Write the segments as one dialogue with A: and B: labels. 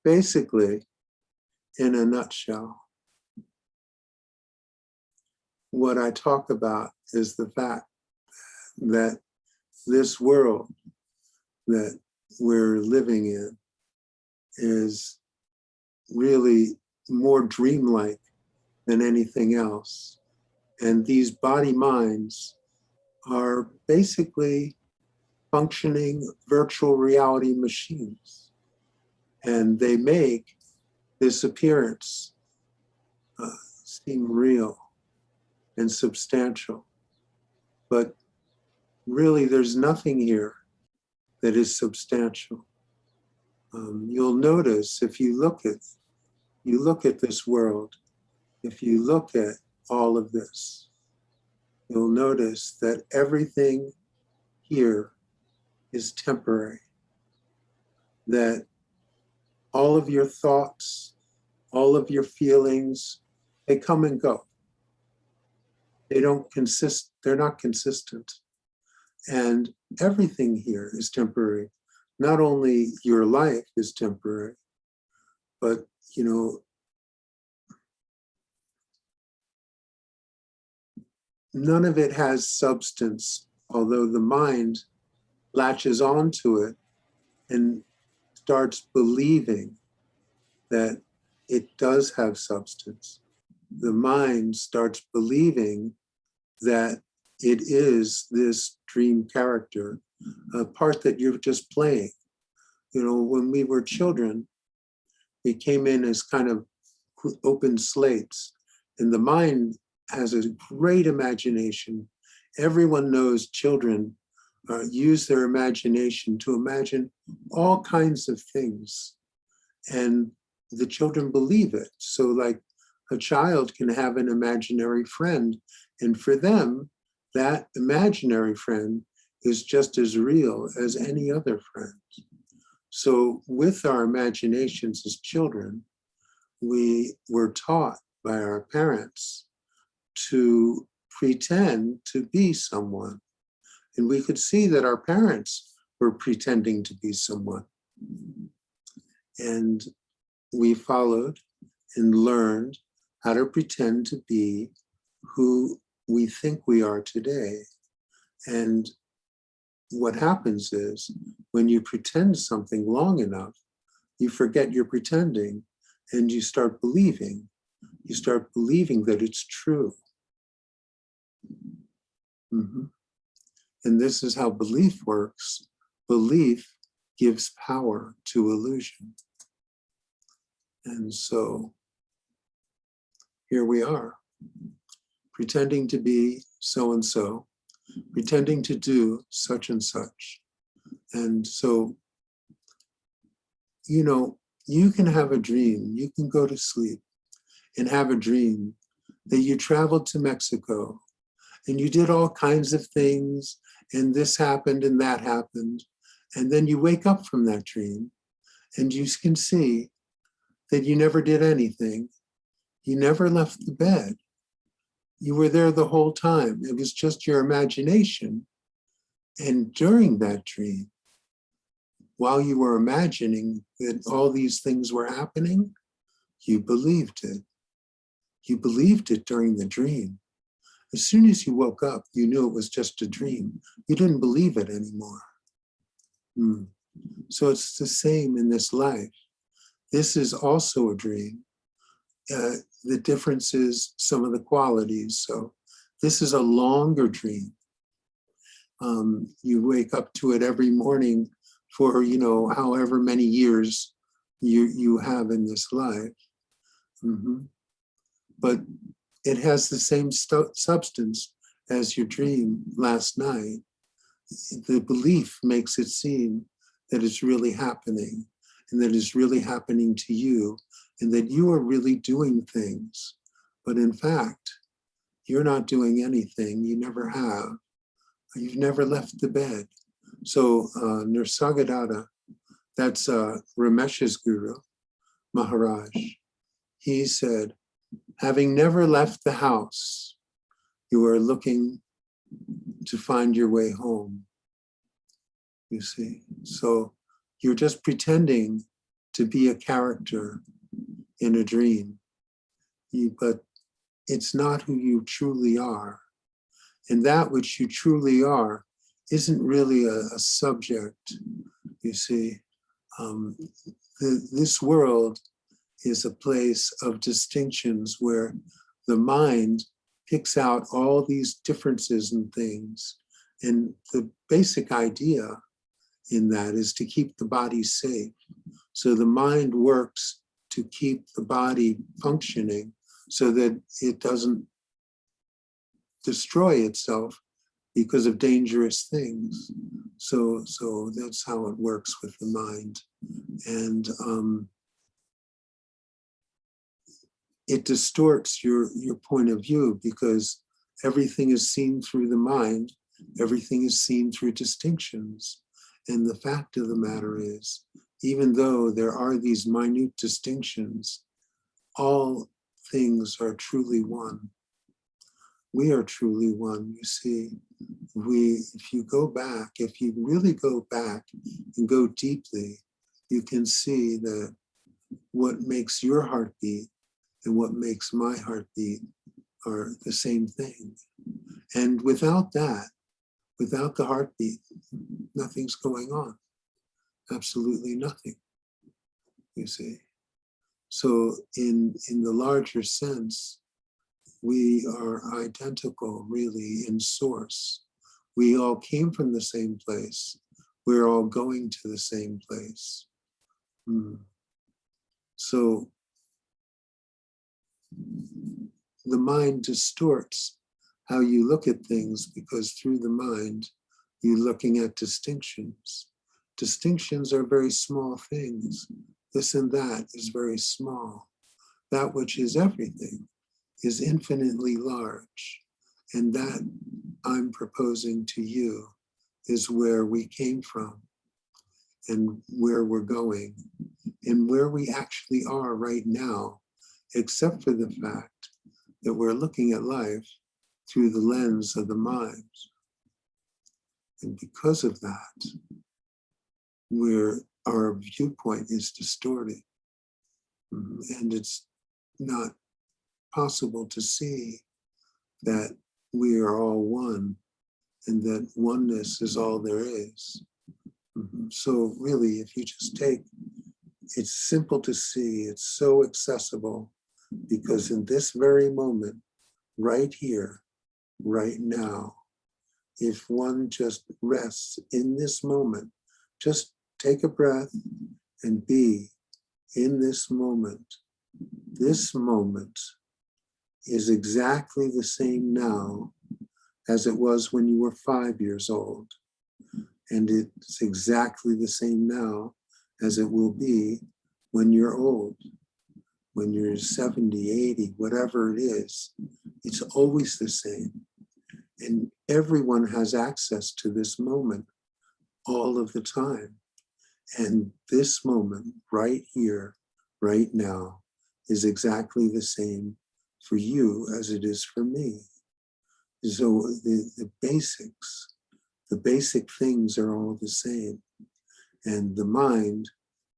A: basically, in a nutshell, what I talk about is the fact that this world that we're living in is really more dreamlike than anything else. And these body minds are basically functioning virtual reality machines. And they make this appearance seem real and substantial. But really, there's nothing here that is substantial. You'll notice if you look at this world, if you look at all of this, you'll notice that everything here is temporary, that all of your thoughts, all of your feelings, they come and go. They're not consistent. And everything here is temporary. Not only your life is temporary, but, none of it has substance, although the mind latches onto it and starts believing that it does have substance. The mind starts believing that it is this dream character, a part that you're just playing. When we were children, we came in as kind of open slates, and the mind has a great imagination. Everyone knows children use their imagination to imagine all kinds of things, and the children believe it. So like a child can have an imaginary friend, and for them, that imaginary friend is just as real as any other friend. So with our imaginations as children, we were taught by our parents to pretend to be someone. And we could see that our parents were pretending to be someone. And we followed and learned how to pretend to be who we think we are today. And what happens is when you pretend something long enough, you forget you're pretending and you start believing. You start believing that it's true. Mm-hmm. And this is how belief works. Belief gives power to illusion. And so here we are, pretending to be so-and-so, pretending to do such and such. And so, you can have a dream, you can go to sleep and have a dream that you traveled to Mexico and you did all kinds of things and this happened and that happened. And then you wake up from that dream and you can see that you never did anything. You never left the bed. You were there the whole time. It was just your imagination. And during that dream, while you were imagining that all these things were happening, you believed it. You believed it during the dream. As soon as you woke up, you knew it was just a dream. You didn't believe it anymore. So it's the same in this life. This is also a dream. The difference is some of the qualities. So this is a longer dream. You wake up to it every morning for, however many years you have in this life. But it has the same substance as your dream last night. The belief makes it seem that it's really happening and that it's really happening to you and that you are really doing things. But in fact, you're not doing anything. You never have. You've never left the bed. So Nisargadatta, that's Ramesh's guru, Maharaj, he said, having never left the house, you are looking to find your way home. You see, so you're just pretending to be a character in a dream. But it's not who you truly are. And that which you truly are isn't really a subject, you see. This world is a place of distinctions where the mind picks out all these differences and things. And the basic idea in that is to keep the body safe. So the mind works to keep the body functioning so that it doesn't destroy itself because of dangerous things. So that's how it works with the mind. And it distorts your point of view because everything is seen through the mind, everything is seen through distinctions. And the fact of the matter is, even though there are these minute distinctions, all things are truly one. We are truly one, you see. If you go back, if you really go back and go deeply, you can see that what makes your heart beat and what makes my heart beat are the same thing. And without that, without the heartbeat, nothing's going on. Absolutely nothing, you see. So in the larger sense, we are identical, really, in source. We all came from the same place. We're all going to the same place. So the mind distorts how you look at things because through the mind, you're looking at distinctions. Distinctions are very small things. This and that is very small. That which is everything is infinitely large. And that I'm proposing to you is where we came from and where we're going and where we actually are right now, except for the fact that we're looking at life through the lens of the mind. And because of that, our viewpoint is distorted. And it's not possible to see that we are all one and that oneness is all there is. So really, if you just it's simple to see, it's so accessible, because in this very moment, right here, right now, if one just rests in this moment, just take a breath and be in this moment. This moment is exactly the same now as it was when you were 5 years old. And it's exactly the same now as it will be when you're old, when you're 70, 80, whatever it is. It's always the same. And everyone has access to this moment all of the time. And this moment right here, right now, is exactly the same for you as it is for me. So the basics, the basic things are all the same. And the mind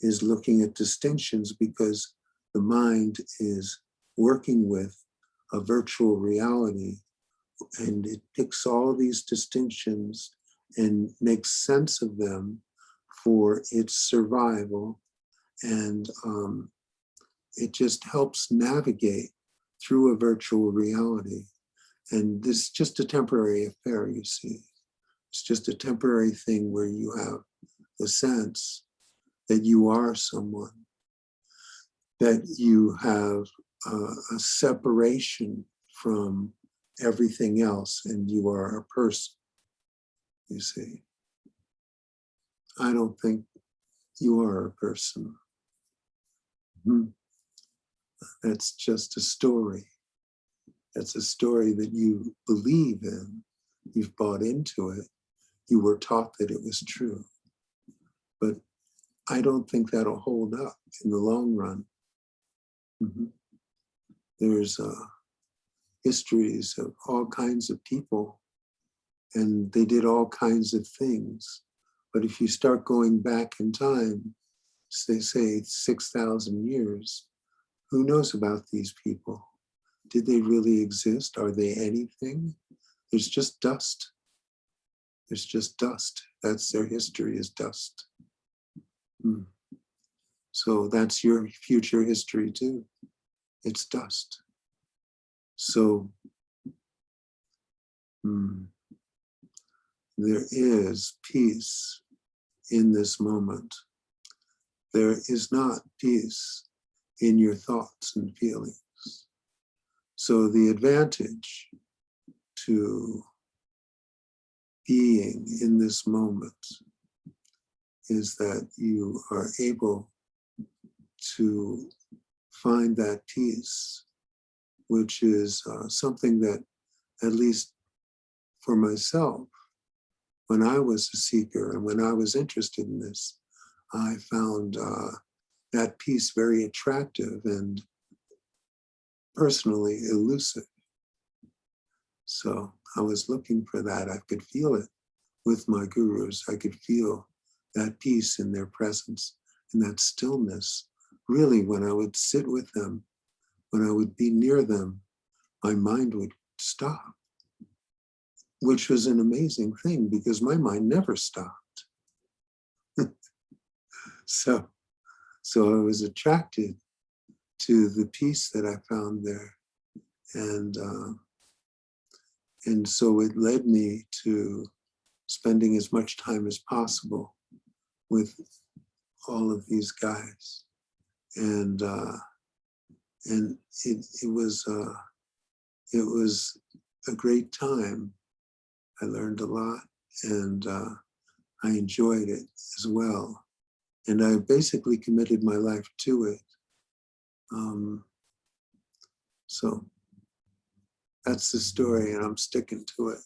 A: is looking at distinctions because the mind is working with a virtual reality, and it picks all these distinctions and makes sense of them for its survival. And it just helps navigate through a virtual reality. And this is just a temporary affair, you see. It's just a temporary thing where you have the sense that you are someone, that you have a separation from everything else, and you are a person, you see. I don't think you are a person. That's just a story. That's a story that you believe in. You've bought into it. You were taught that it was true. But I don't think that'll hold up in the long run. There's histories of all kinds of people, and they did all kinds of things. But if you start going back in time, they say 6,000 years. Who knows about these people? Did they really exist? Are they anything? There's just dust. There's just dust. That's their history, is dust. So that's your future history too. It's dust. So there is peace in this moment. There is not peace in your thoughts and feelings. So the advantage to being in this moment is that you are able to find that peace, which is something that, at least for myself, when I was a seeker and when I was interested in this, I found that peace very attractive and personally elusive. So I was looking for that. I could feel it with my gurus. I could feel that peace in their presence and that stillness. Really, when I would sit with them, when I would be near them, my mind would stop, which was an amazing thing because my mind never stopped. So I was attracted to the peace that I found there. And so it led me to spending as much time as possible with all of these guys. And it was a great time. I learned a lot, and I enjoyed it as well. And I basically committed my life to it. So that's the story, and I'm sticking to it.